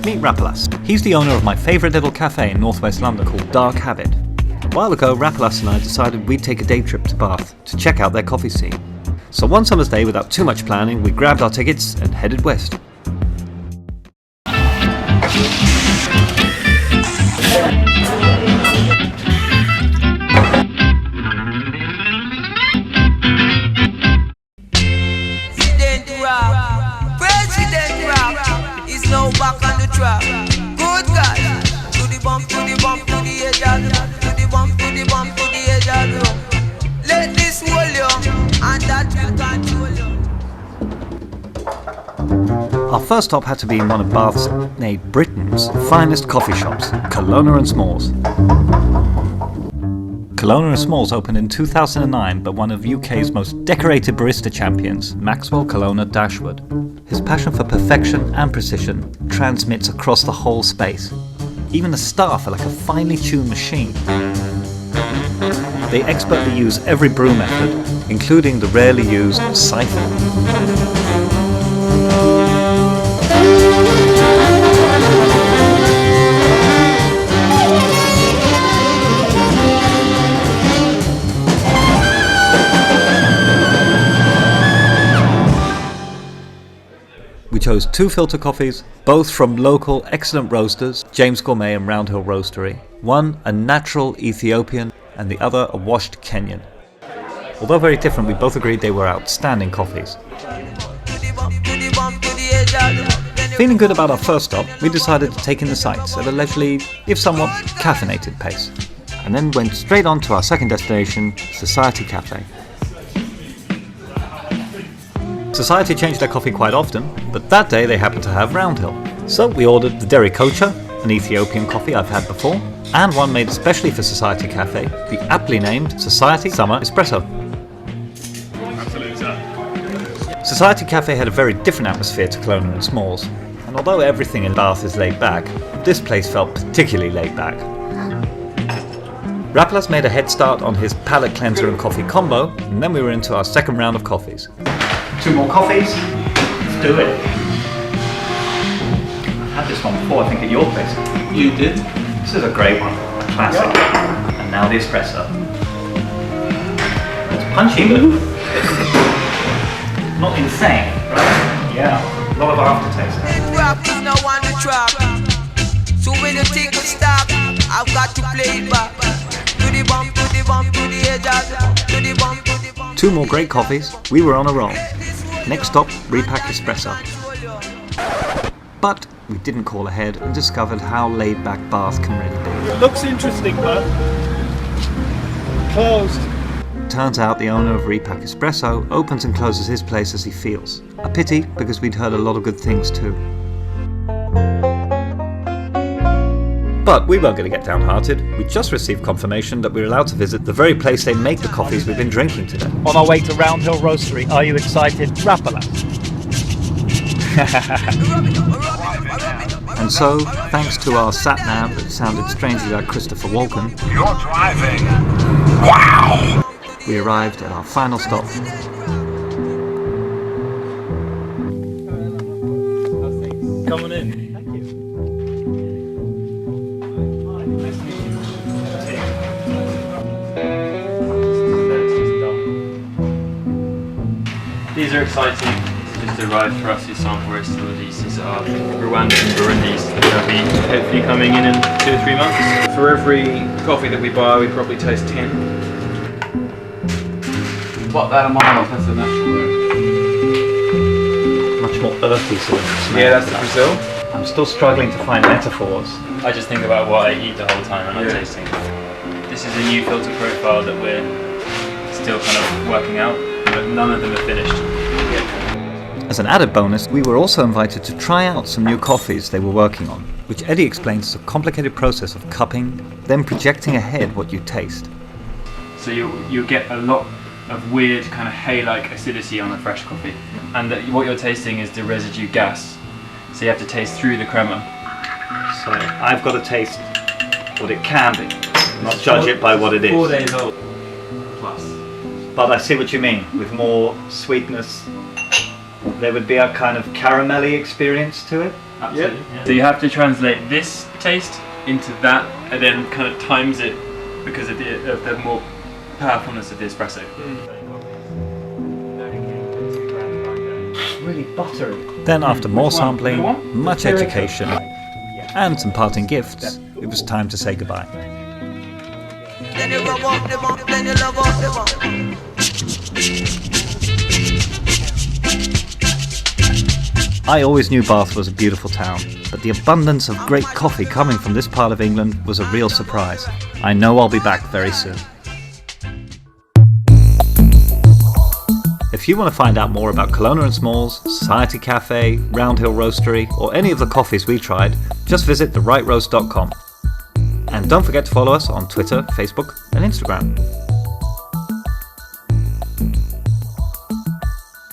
Meet Rapolas. He's the owner of my favourite little cafe in northwest London called Dark Habit. A while ago, Rapolas and I decided we'd take a day trip to Bath to check out their coffee scene. So one summer's day, without too much planning, we grabbed our tickets and headed west. Back on the track. Good God. To the bump, to the bump, to the edge of the road. To the bump, to the bump, to the edge of the road. Let this hold you, and that will control you. Our first stop had to be in one of Bath's, nay, Britain's finest coffee shops, Colonna Small's. Colonna Small's opened in 2009 by one of UK's most decorated barista champions, Maxwell Colonna Dashwood. His passion for perfection and precision transmits across the whole space. Even the staff are like a finely tuned machine. They expertly use every brew method, including the rarely used siphon. We chose 2 filter coffees, both from local excellent roasters, James Gourmet and Roundhill Roastery. One a natural Ethiopian and the other a washed Kenyan. Although very different, we both agreed they were outstanding coffees. Feeling good about our first stop, we decided to take in the sights at a leisurely, if somewhat caffeinated pace, and then went straight on to our second destination, Society Cafe. Society changed their coffee quite often, but that day they happened to have Roundhill. So we ordered the Derry Kocha, an Ethiopian coffee I've had before, and one made especially for Society Cafe, the aptly named Society Summer Espresso. Absolutely. Society Cafe had a very different atmosphere to Colonna Small's, and although everything in Bath is laid back, this place felt particularly laid back. Rapolas made a head start on his palate cleanser and coffee combo, and then we were into our second round of coffees. 2 more coffees, let's do it. I've had this one before, I think at your place. You did? This is a great one, a classic. Yeah. And now the espresso. It's punchy, but not insane, right? Yeah, a lot of aftertaste. So when you take a stop, I've got to play it back. To the bump, to the bump, to the edge of the bump, to the bump, to the bump. 2 more great coffees, we were on a roll. Next stop, Repack Espresso. But we didn't call ahead and discovered how laid back Bath can really be. It looks interesting, but closed. Turns out the owner of Repack Espresso opens and closes his place as he feels. A pity, because we'd heard a lot of good things too. But we weren't going to get downhearted. We just received confirmation that we're allowed to visit the very place they make the coffees we've been drinking today. On our way to Roundhill Roastery, are you excited, Rapolas? And so, thanks to our sat-nav that sounded strangely like Christopher Walken, You're driving. Wow! we arrived at our final stop. Coming in. These are exciting. Just arrived for us in South Bristol. These are Rwandan Burundis that'll be hopefully coming in 2 or 3 months. For every coffee that we buy, we probably taste 10. What, that a mile off? That's the natural. Much more earthy sort of smell. Yeah, that's the Brazil. I'm still struggling to find metaphors. I just think about what I eat the whole time and I'm tasting. This is a new filter profile that we're still kind of working out, but none of them are finished yet. As an added bonus, we were also invited to try out some new coffees they were working on, which Eddie explains is a complicated process of cupping, then projecting ahead what you taste. So you get a lot of weird kind of hay-like acidity on the fresh coffee, and what you're tasting is the residue gas. So you have to taste through the crema. So I've got to taste what it can be, not judge it by what it is. 4 days old plus. But I see what you mean, with more sweetness. There would be a kind of caramelly experience to it. Absolutely. So you have to translate this taste into that, and then kind of times it because of the more powerfulness of the espresso. Really buttery. Then after more Which one? sampling, Middle one? much education, and some parting gifts, it was time to say goodbye. Then you rub up the bump, then you love up the bump. I always knew Bath was a beautiful town, but the abundance of great coffee coming from this part of England was a real surprise. I know I'll be back very soon. If you want to find out more about Colonna Small's, Society Cafe, Roundhill Roastery, or any of the coffees we tried, just visit therightroast.com. And don't forget to follow us on Twitter, Facebook, and Instagram.